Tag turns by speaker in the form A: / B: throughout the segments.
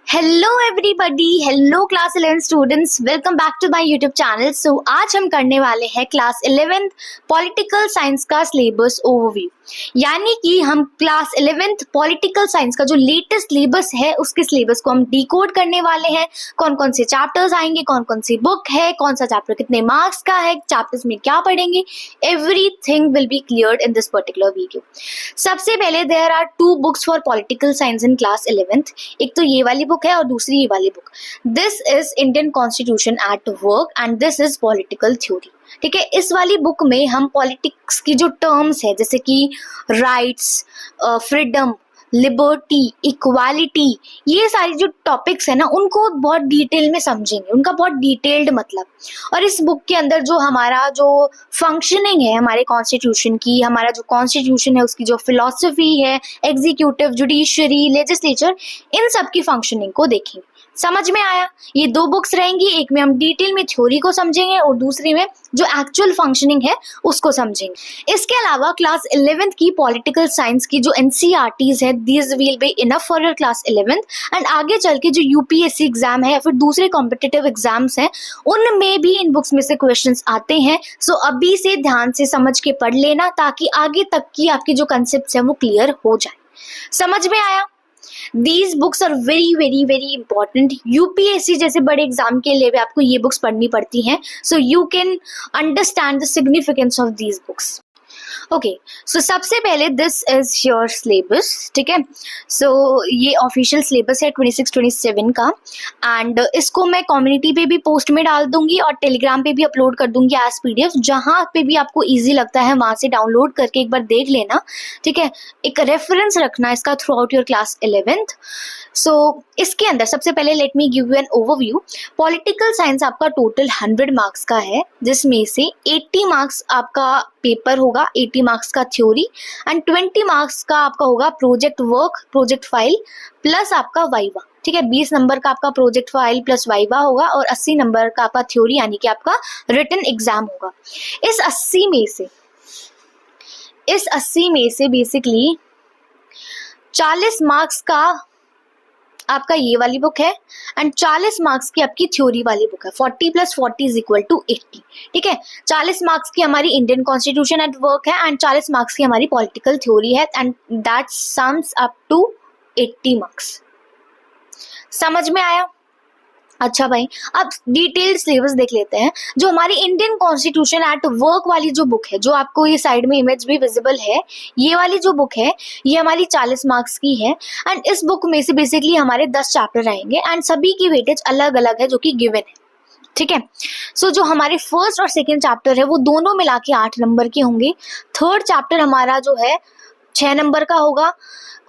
A: Hello everybody, hello class 11 students, welcome back to my YouTube channel. So आज हम करने वाले हैं क्लास 11th पॉलिटिकल साइंस का सिलेबस ओवरव्यू। यानी कि हम क्लास 11th पॉलिटिकल साइंस का जो लेटेस्ट सिलेबस है उसके सिलेबस को हम डिकोड करने वाले हैं। कौन कौन से चैप्टर्स आएंगे, कौन कौन सी बुक है, कौन सा चैप्टर कितने मार्क्स का है, चैप्टर्स में क्या पढ़ेंगे, everything will be cleared in this particular video. सबसे पहले there are 2 books for political science in class 11th। एक तो ये वाली बुक है और दूसरी ये वाली book. This is Indian constitution at work and this is political theory. ठीक है, इस वाली बुक में हम पॉलिटिक्स की जो टर्म्स है जैसे कि राइट्स, फ्रीडम, लिबर्टी, इक्वालिटी, ये सारी जो टॉपिक्स है ना उनको बहुत डिटेल में समझेंगे, उनका बहुत डिटेल्ड मतलब। और इस बुक के अंदर जो हमारा जो फंक्शनिंग है हमारे कॉन्स्टिट्यूशन की, हमारा जो कॉन्स्टिट्यूशन है उसकी जो फिलॉसफी है, एग्जीक्यूटिव, जुडिशरी, लेजिस्लेचर, इन सब की फंक्शनिंग को देखेंगे। समझ में आया? ये 2 बुक्स रहेंगी, एक में हम डिटेल में थ्योरी को समझेंगे और दूसरी में जो एक्चुअल फंक्शनिंग है उसको समझेंगे। इसके अलावा क्लास 11th की पॉलिटिकल साइंस की जो NCERTs है, these will be enough for your class 11th। And आगे चल के जो UPSC एग्जाम है या फिर दूसरे कॉम्पिटिटिव एग्जाम्स हैं उनमें भी इन बुक्स में से क्वेश्चंस आते हैं। सो अभी से ध्यान से समझ के पढ़ लेना ताकि आगे तक की आपकी जो कंसेप्ट है वो क्लियर हो जाए। समझ में आया? These books are very very very important. UPSC जैसे बड़े एग्जाम के लिए भी आपको ये बुक्स पढ़नी पड़ती हैं, so you can understand the significance of these books. Okay, so सबसे पहले दिस इज योर सिलेबस। ठीक है, सो ये ऑफिशियल सिलेबस है 26-27 का एंड इसको मैं कम्युनिटी पे भी पोस्ट में डाल दूंगी और टेलीग्राम पे भी अपलोड कर दूंगी एज PDF। जहाँ पे भी आपको इजी लगता है वहां से डाउनलोड करके एक बार देख लेना। ठीक है, एक रेफरेंस रखना इसका through out your class 11th। सो इसके अंदर सबसे पहले let me give you an overview. Political science आपका टोटल 100 मार्क्स का है, जिसमें से 80 मार्क्स आपका पेपर होगा, 80 मार्क्स का थ्योरी एंड 20 मार्क्स का आपका होगा project work, project file plus आपका वाइवा। ठीक है, 20 नंबर का आपका प्रोजेक्ट फाइल प्लस वाइवा होगा और 80 नंबर का आपका थ्योरी यानी कि आपका रिटन एग्जाम होगा। इस 80 में से बेसिकली 40 मार्क्स का आपका ये वाली बुक है एंड 40 मार्क्स की आपकी थ्योरी वाली बुक है। 40 + 40 = 80। ठीक है, 40 मार्क्स की हमारी इंडियन कॉन्स्टिट्यूशन एट वर्क है एंड 40 मार्क्स की हमारी पॉलिटिकल थ्योरी है and that sums up to 80 marks. समझ में आया? अच्छा भाई, अब डिटेल्ड सिलेबस देख लेते हैं। जो हमारी इंडियन कॉन्स्टिट्यूशन एट वर्क वाली जो बुक है, जो आपको ये साइड में इमेज भी विजिबल है, ये वाली जो बुक है ये हमारी 40 मार्क्स की है एंड इस बुक में से बेसिकली हमारे 10 चैप्टर आएंगे एंड सभी की वेटेज अलग अलग है जो कि गिवन है। ठीक है, सो जो हमारे फर्स्ट और सेकेंड चैप्टर है वो दोनों मिला के 8 नंबर के होंगे। थर्ड चैप्टर हमारा जो है 6 नंबर का होगा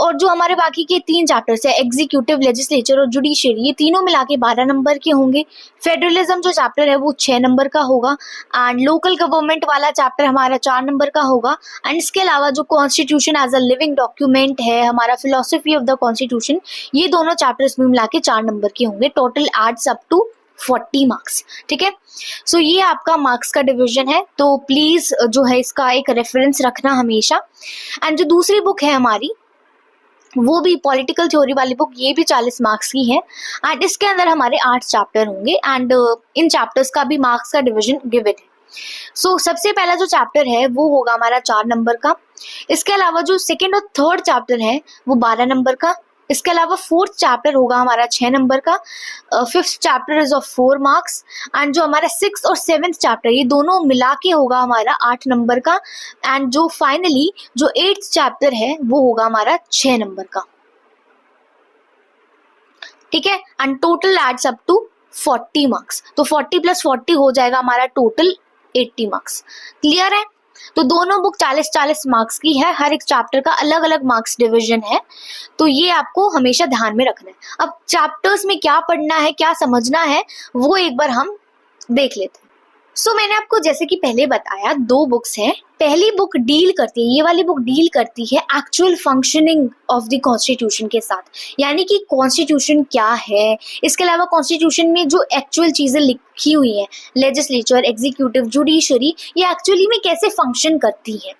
A: और जो हमारे बाकी के 3 चैप्टर्स है, एग्जीक्यूटिव, लेजिस्लेचर और जुडिशरी, ये तीनों मिला के 12 नंबर के होंगे। फेडरलिज्म जो चैप्टर है वो 6 नंबर का होगा एंड लोकल गवर्नमेंट वाला चैप्टर हमारा 4 नंबर का होगा। एंड इसके अलावा जो constitution as a living document है, हमारा फिलोसफी ऑफ द कॉन्स्टिट्यूशन, ये दोनों चैप्टर्स में मिला के 4 नंबर के होंगे। Total adds up to 40 marks. ठीक है, सो ये आपका मार्क्स का डिवीजन है, तो प्लीज जो है इसका एक रेफरेंस रखना हमेशा। एंड जो दूसरी बुक है हमारी वो भी पॉलिटिकल थ्योरी वाली बुक, ये भी 40 मार्क्स की है एंड इसके अंदर हमारे 8 चैप्टर होंगे एंड इन चैप्टर्स का भी मार्क्स का डिवीजन गिवन है। सो सबसे पहला जो चैप्टर है वो होगा हमारा 4 नंबर का। इसके अलावा जो सेकेंड और थर्ड चैप्टर है वो 12 नंबर का। इसके अलावा फोर्थ चैप्टर होगा हमारा 6 नंबर का। Fifth chapter is of 4 marks and जो हमारा 6th और 7th चैप्टर ये दोनों मिला के होगा हमारा 8 नंबर का एंड जो फाइनली जो 8th चैप्टर है वो होगा हमारा 6 नंबर का। ठीक है, and total adds up to 40 marks. तो 40 + 40 हो जाएगा हमारा टोटल 80 मार्क्स। क्लियर है? तो दोनों बुक 40-40 मार्क्स की है, हर एक चैप्टर का अलग अलग मार्क्स डिवीजन है, तो ये आपको हमेशा ध्यान में रखना है। अब चैप्टर्स में क्या पढ़ना है, क्या समझना है, वो एक बार हम देख लेते हैं। सो मैंने आपको जैसे कि पहले बताया 2 बुक्स हैं। पहली बुक डील करती है, ये वाली बुक डील करती है actual functioning of the constitution के साथ, यानी कि कॉन्स्टिट्यूशन क्या है, इसके अलावा कॉन्स्टिट्यूशन में जो एक्चुअल चीजें लिखी हुई हैं, लेजिस्लेचर, एग्जीक्यूटिव, जुडिशरी, ये एक्चुअली में कैसे फंक्शन करती है।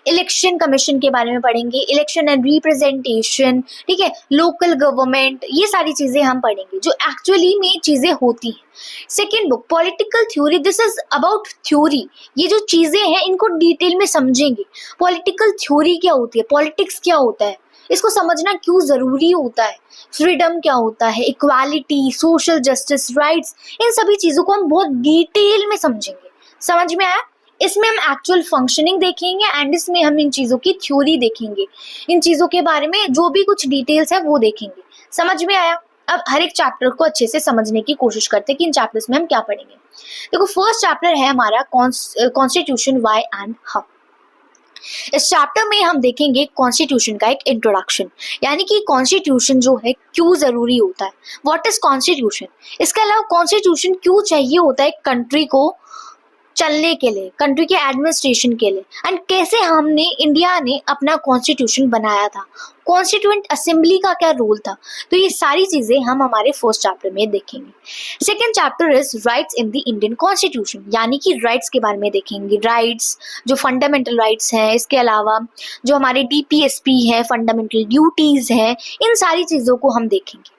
A: इलेक्शन कमीशन के बारे में पढ़ेंगे, इलेक्शन एंड रिप्रेजेंटेशन, ठीक है, लोकल गवर्नमेंट, ये सारी चीजें हम पढ़ेंगे जो एक्चुअली में चीजें होती हैं। Second book political theory, this is about theory, ये जो चीजें हैं इनको डिटेल में समझेंगे। पॉलिटिकल थ्योरी क्या होती है, पॉलिटिक्स क्या होता है, इसको समझना क्यों जरूरी होता है, फ्रीडम क्या होता है, इक्वालिटी, सोशल जस्टिस, राइट्स, इन सभी चीजों को हम बहुत डिटेल में समझेंगे। समझ में आया? इसमें हम एक्चुअल फंक्शनिंग देखेंगे एंड इसमें हम इन चीजों की थ्योरी देखेंगे, इन चीजों के बारे में जो भी कुछ डिटेल्स है वो देखेंगे। समझ में आया? अब हर एक चैप्टर को अच्छे से समझने की कोशिश करते हैं कि इन चैप्टर्स में हम क्या पढ़ेंगे। देखो फर्स्ट चैप्टर है हमारा कॉन्स्टिट्यूशन, व्हाई एंड हाउ। इस चैप्टर में हम देखेंगे कॉन्स्टिट्यूशन का एक इंट्रोडक्शन, यानी कि कॉन्स्टिट्यूशन जो है क्यों जरूरी होता है, व्हाट इज कॉन्स्टिट्यूशन। इसके अलावा कॉन्स्टिट्यूशन क्यों चाहिए होता है कंट्री को चलने के लिए, कंट्री के एडमिनिस्ट्रेशन के लिए, एंड कैसे हमने इंडिया ने अपना कॉन्स्टिट्यूशन बनाया था, कॉन्स्टिट्यूएंट असेंबली का क्या रोल था। तो ये सारी चीजें हम हमारे फर्स्ट चैप्टर में देखेंगे। Second chapter is rights in the Indian constitution, यानी कि राइट्स के बारे में देखेंगे, राइट्स जो फंडामेंटल राइट्स हैं, इसके अलावा जो हमारे DPSP है, फंडामेंटल ड्यूटीज है, इन सारी चीजों को हम देखेंगे।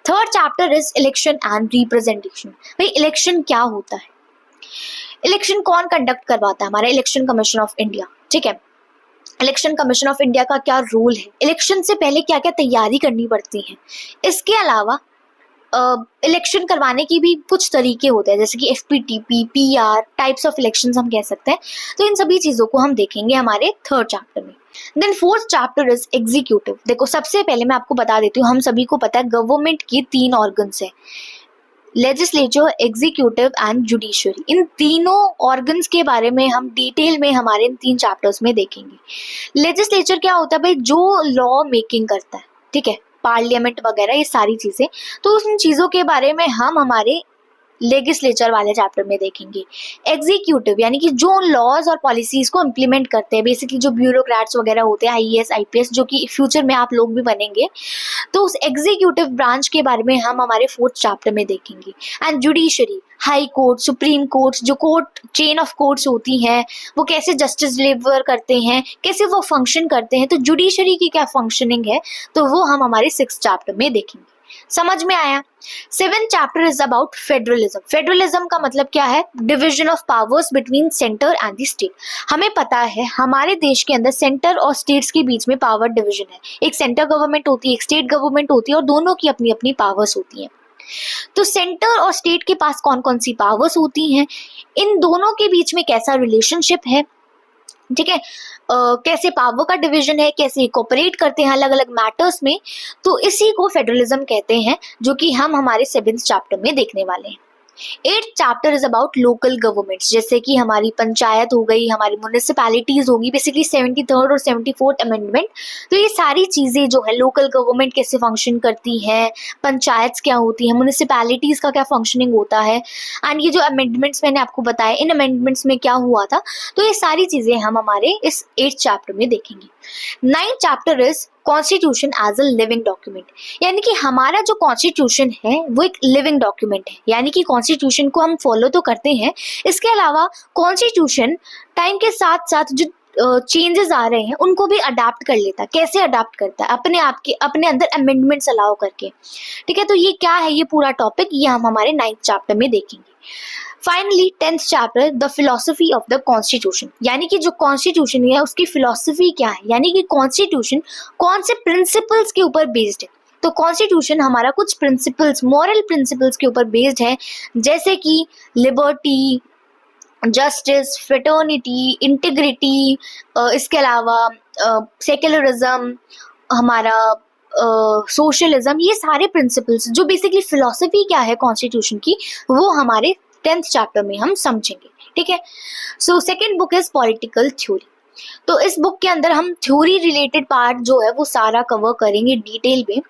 A: Third chapter is election and representation. भाई इलेक्शन क्या होता है, इलेक्शन कौन कंडक्ट करवाता है, हमारा इलेक्शन कमीशन ऑफ इंडिया, ठीक है। इलेक्शन कमीशन ऑफ इंडिया का क्या रोल है, इलेक्शन से पहले क्या क्या तैयारी करनी पड़ती है। इसके अलावा इलेक्शन करवाने की भी कुछ तरीके होते हैं, जैसे कि FPTP, PR, types of elections हम कह सकते हैं। तो इन सभी चीजों को हम देखेंगे हमारे थर्ड चैप्टर में। Then fourth chapter is executive. देखो सबसे पहले मैं आपको बता देती हूँ, हम सभी को पता है गवर्नमेंट की 3 ऑर्गन्स है, लेजिस्लेचर, एग्जीक्यूटिव एंड जुडिशरी। इन तीनों ऑर्गन्स के बारे में हम डिटेल में हमारे इन 3 चैप्टर्स में देखेंगे। लेजिस्लेचर क्या होता है भाई, जो लॉ मेकिंग करता है, ठीक है, पार्लियामेंट वगैरह ये सारी चीजें, तो उन चीजों के बारे में हम हमारे लेजिस्लेचर वाले चैप्टर में देखेंगे। एग्जीक्यूटिव यानी कि जो लॉज और पॉलिसीज को इम्प्लीमेंट करते हैं, बेसिकली जो ब्यूरोक्रेट्स वगैरह होते हैं, IAS IPS, जो कि फ्यूचर में आप लोग भी बनेंगे, तो उस एग्जीक्यूटिव ब्रांच के बारे में हम हमारे फोर्थ चैप्टर में देखेंगे। And judiciary, high court, supreme court, जो कोर्ट चेन ऑफ कोर्ट्स होती हैं, वो कैसे जस्टिस डिलीवर करते हैं, कैसे वो फंक्शन करते हैं, तो जुडिशरी की क्या फंक्शनिंग है, तो वो हम हमारे 6th चैप्टर में देखेंगे। समझ में आया? 7th chapter is about federalism. Federalism का मतलब क्या है, division of powers between centre and the state. हमें पता है हमारे देश के अंदर सेंटर और स्टेट्स के बीच में पावर डिवीजन है, एक सेंटर गवर्नमेंट होती है, एक स्टेट गवर्नमेंट होती है, और दोनों की अपनी अपनी पावर्स होती हैं। तो सेंटर और स्टेट के पास कौन कौन सी पावर्स होती हैं, इन दोनों के बीच में कैसा रिलेशनशिप है, ठीक है, कैसे पावर का डिवीजन है, कैसे कोऑपरेट करते हैं अलग अलग मैटर्स में, तो इसी को फेडरलिज्म कहते हैं, जो कि हम हमारे 7th चैप्टर में देखने वाले हैं। 8th chapter is about local governments, जैसे कि हमारी पंचायत हो गई, हमारी म्यूनिसिपैलिटीज होगी, बेसिकली 73rd और 74th अमेंडमेंट। तो ये सारी चीजें जो है, लोकल गवर्नमेंट कैसे फंक्शन करती है, पंचायत क्या होती है, म्यूनिसिपैलिटीज का क्या फंक्शनिंग होता है, एंड ये जो अमेंडमेंट्स मैंने आपको बताया, इन अमेंडमेंट्स में क्या हुआ था, तो ये सारी चीजें हम हमारे इस 8th चैप्टर में देखेंगे। 9th chapter is constitution as a living document, यानी कि हमारा जो कॉन्स्टिट्यूशन है वो एक लिविंग डॉक्यूमेंट है, यानी कि कॉन्स्टिट्यूशन को हम फॉलो तो करते हैं, इसके अलावा कॉन्स्टिट्यूशन टाइम के साथ साथ जो चेंजेस आ रहे हैं उनको भी अडाप्ट कर लेता है। कैसे अडाप्ट करता है, अपने आप के अपने अंदर अमेंडमेंट्स अलाउ करके, ठीक है। तो ये क्या है, ये पूरा टॉपिक ये हम हमारे 9th चैप्टर में देखेंगे। Finally 10th chapter the philosophy of the constitution, यानी कि जो कॉन्स्टिट्यूशन है उसकी फिलोसफी क्या है, यानी कि कॉन्स्टिट्यूशन कौन से प्रिंसिपल्स के ऊपर बेस्ड है। तो कॉन्स्टिट्यूशन हमारा कुछ प्रिंसिपल्स, मॉरल प्रिंसिपल्स के ऊपर बेस्ड है, जैसे कि लिबर्टी, जस्टिस, फ्रेटर्निटी, इंटीग्रिटी, इसके अलावा सेक्युलरिज्म, हमारा सोशलिज्म, ये सारे प्रिंसिपल्स जो बेसिकली फिलोसफी क्या है कॉन्स्टिट्यूशन की, वो हमारे 10th चैप्टर में हम समझेंगे, ठीक है। So second book is political theory. तो इस बुक के अंदर हम थ्योरी रिलेटेड पार्ट जो है वो सारा कवर करेंगे डिटेल में।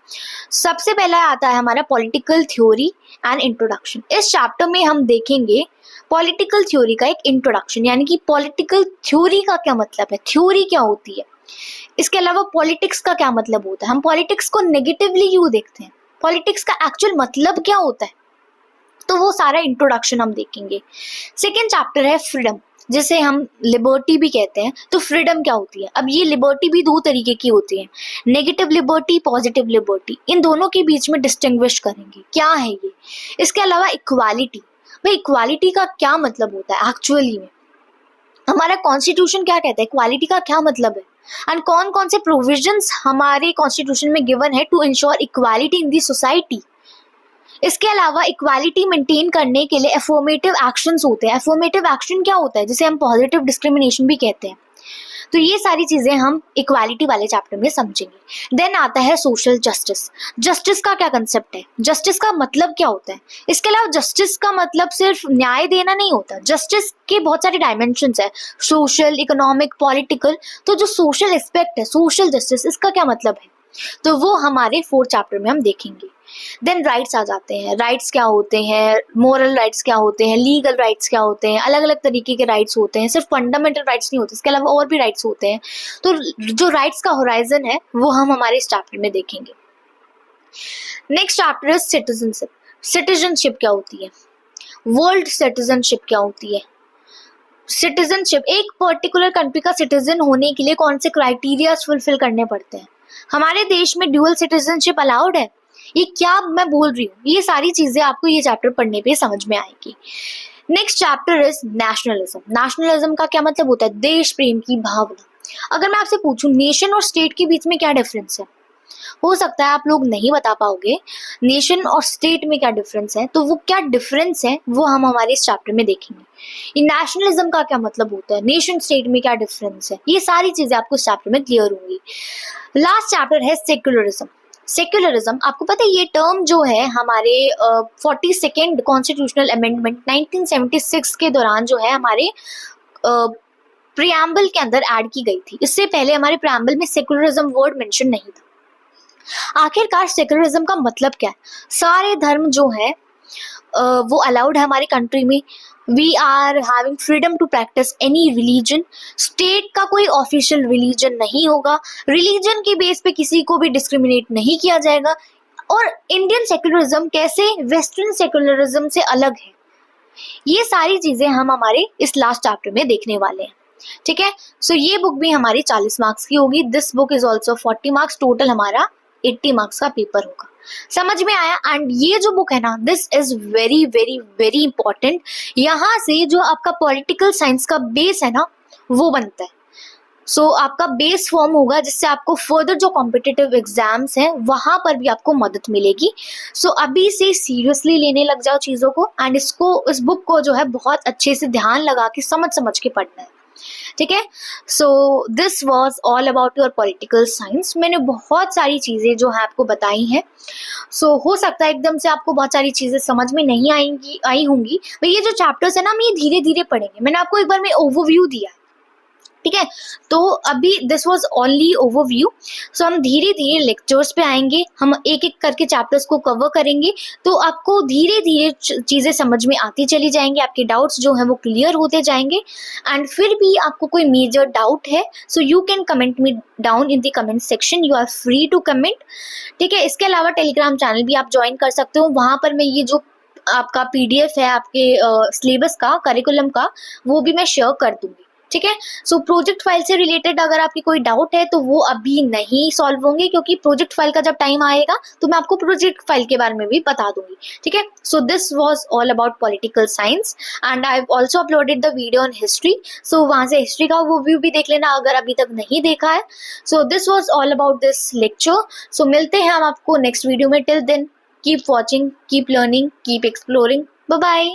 A: सबसे पहला आता है हमारा पॉलिटिकल थ्योरी एंड इंट्रोडक्शन। इस चैप्टर में हम देखेंगे पॉलिटिकल थ्योरी का एक इंट्रोडक्शन, यानी कि पॉलिटिकल थ्योरी का क्या मतलब है, थ्योरी क्या होती है, इसके अलावा पॉलिटिक्स का क्या मतलब होता है, हम पॉलिटिक्स को नेगेटिवली क्यों देखते हैं, पॉलिटिक्स का एक्चुअल मतलब क्या होता है, तो वो सारा इंट्रोडक्शन हम देखेंगे। सेकेंड चैप्टर है फ्रीडम, जिसे हम लिबर्टी भी कहते हैं। तो फ्रीडम क्या होती है? अब ये लिबर्टी भी दो तरीके की होती है, नेगेटिव लिबर्टी, पॉजिटिव लिबर्टी। इन दोनों के बीच में डिस्टिंग्विश करेंगे क्या है ये। इसके अलावा इक्वालिटी। भाई इक्वालिटी का क्या मतलब होता है एक्चुअली में? हमारा कॉन्स्टिट्यूशन क्या कहता है? इक्वालिटी का क्या मतलब है? एंड कौन कौन से प्रोविजंस हमारे कॉन्स्टिट्यूशन में गिवन है to ensure equality in the society. इसके अलावा इक्वालिटी मेंटेन करने के लिए एफर्मेटिव एक्शंस होते हैं। एफर्मेटिव एक्शन क्या होता है? जिसे हम पॉजिटिव डिस्क्रिमिनेशन भी कहते हैं। तो ये सारी चीजें हम इक्वालिटी वाले चैप्टर में समझेंगे। देन आता है सोशल जस्टिस। जस्टिस का क्या कंसेप्ट है? जस्टिस का मतलब क्या होता है? इसके अलावा जस्टिस का मतलब सिर्फ न्याय देना नहीं होता। जस्टिस के बहुत सारे डायमेंशंस है, सोशल, इकोनॉमिक, पॉलिटिकल। तो जो सोशल एस्पेक्ट है, सोशल जस्टिस, इसका क्या मतलब है? तो वो हमारे 4th चैप्टर में हम देखेंगे। देन राइट्स आ जाते हैं। राइट्स क्या होते हैं, मोरल राइट्स क्या होते हैं, लीगल राइट्स क्या होते हैं। अलग अलग तरीके के राइट्स होते हैं, सिर्फ फंडामेंटल राइट्स नहीं होते, इसके अलावा और भी राइट्स होते हैं। तो जो राइट्स का होराइजन है वो हम हमारे इस चैप्टर में देखेंगे। Next chapter is citizenship. Citizenship क्या होती है? वर्ल्ड सिटीजनशिप क्या होती है? सिटीजनशिप, एक पर्टिकुलर कंट्री का सिटीजन होने के लिए कौन से क्राइटेरिया फुलफिल करने पड़ते हैं? हमारे देश में ड्यूअल सिटीजनशिप अलाउड है? ये क्या मैं बोल रही हूँ, ये सारी चीजें आपको ये चैप्टर पढ़ने पे समझ में आएगी। Next chapter is nationalism. Nationalism का क्या मतलब होता है? देश प्रेम की भावना। अगर मैं आपसे पूछूं नेशन और स्टेट के बीच में क्या डिफरेंस है, हो सकता है आप लोग नहीं बता पाओगे नेशन और स्टेट में क्या डिफरेंस है। तो वो क्या डिफरेंस है वो हम हमारे इस चैप्टर में देखेंगे। ये नेशनलिज्म का क्या मतलब होता है, नेशन स्टेट में क्या डिफरेंस है, ये सारी चीजें आपको इस चैप्टर में क्लियर होंगी। लास्ट चैप्टर है सेक्युलरिज्म। सेक्युलरिज्म, आपको पता है ये टर्म जो है हमारे 42nd कॉन्स्टिट्यूशनल अमेंडमेंट 1976 के दौरान जो है हमारे प्रियम्बल के अंदर ऐड की गई थी। इससे पहले हमारे प्रियम्बल में सेक्युलरिज्म वर्ड मेंशन नहीं था। आखिरकार सेक्युलरिज्म का मतलब क्या है? सारे धर्म जो है वो अलाउड है हमारी कंट्री में। We are having freedom to practise any religion. State का कोई ऑफिशियल रिलीजन नहीं होगा। रिलीजन के बेस पे किसी को भी डिस्क्रिमिनेट नहीं किया जाएगा। और इंडियन सेक्युलरिज्म कैसे वेस्टर्न सेक्युलरिज्म से अलग है, ये सारी चीजें हम हमारे इस लास्ट चैप्टर में देखने वाले हैं। ठीक है, सो ये बुक भी हमारी 40 मार्क्स की होगी। This book is also 40 marks. Total हमारा 80 मार्क्स का पेपर होगा। समझ में आया? एंड ये जो बुक है ना, this is very very very important. यहाँ से जो आपका पॉलिटिकल साइंस का बेस है ना वो बनता है। सो आपका बेस फॉर्म होगा जिससे आपको फर्दर जो कॉम्पिटिटिव एग्जाम्स हैं वहां पर भी आपको मदद मिलेगी। सो अभी से सीरियसली लेने लग जाओ चीजों को, एंड इस बुक को जो है बहुत अच्छे से ध्यान लगा के समझ के पढ़ना है। ठीक है, so this was all about your political science. मैंने बहुत सारी चीजें जो है आपको बताई हैं। सो हो सकता है एकदम से आपको बहुत सारी चीजें समझ में नहीं आई होंगी। भाई ये जो चैप्टर्स है ना, हम ये धीरे धीरे पढ़ेंगे। मैंने आपको एक बार में ओवरव्यू दिया है, ठीक है। तो अभी दिस वाज ओनली ओवरव्यू। सो हम धीरे धीरे लेक्चर्स पे आएंगे, हम एक एक करके चैप्टर्स को कवर करेंगे। तो आपको धीरे धीरे चीजें समझ में आती चली जाएंगी, आपके डाउट्स जो है वो क्लियर होते जाएंगे। एंड फिर भी आपको कोई मेजर डाउट है so you can comment me down in the comment section. You are free to comment, ठीक है। इसके अलावा टेलीग्राम चैनल भी आप ज्वाइन कर सकते हो। वहां पर मैं ये जो आपका PDF है आपके सिलेबस का, करिकुलम का, वो भी मैं शेयर कर दूंगी, ठीक है। सो प्रोजेक्ट फाइल से रिलेटेड अगर आपकी कोई डाउट है तो वो अभी नहीं सॉल्व होंगे, क्योंकि प्रोजेक्ट फाइल का जब टाइम आएगा तो मैं आपको प्रोजेक्ट फाइल के बारे में भी बता दूंगी, ठीक है। So this was all about political science and I have also uploaded the video on history. So वहां से हिस्ट्री का वो व्यू भी देख लेना अगर अभी तक नहीं देखा है। So this was all about this lecture. So मिलते हैं हम आपको नेक्स्ट वीडियो में। Till then keep watching, keep learning, keep exploring. Bye bye.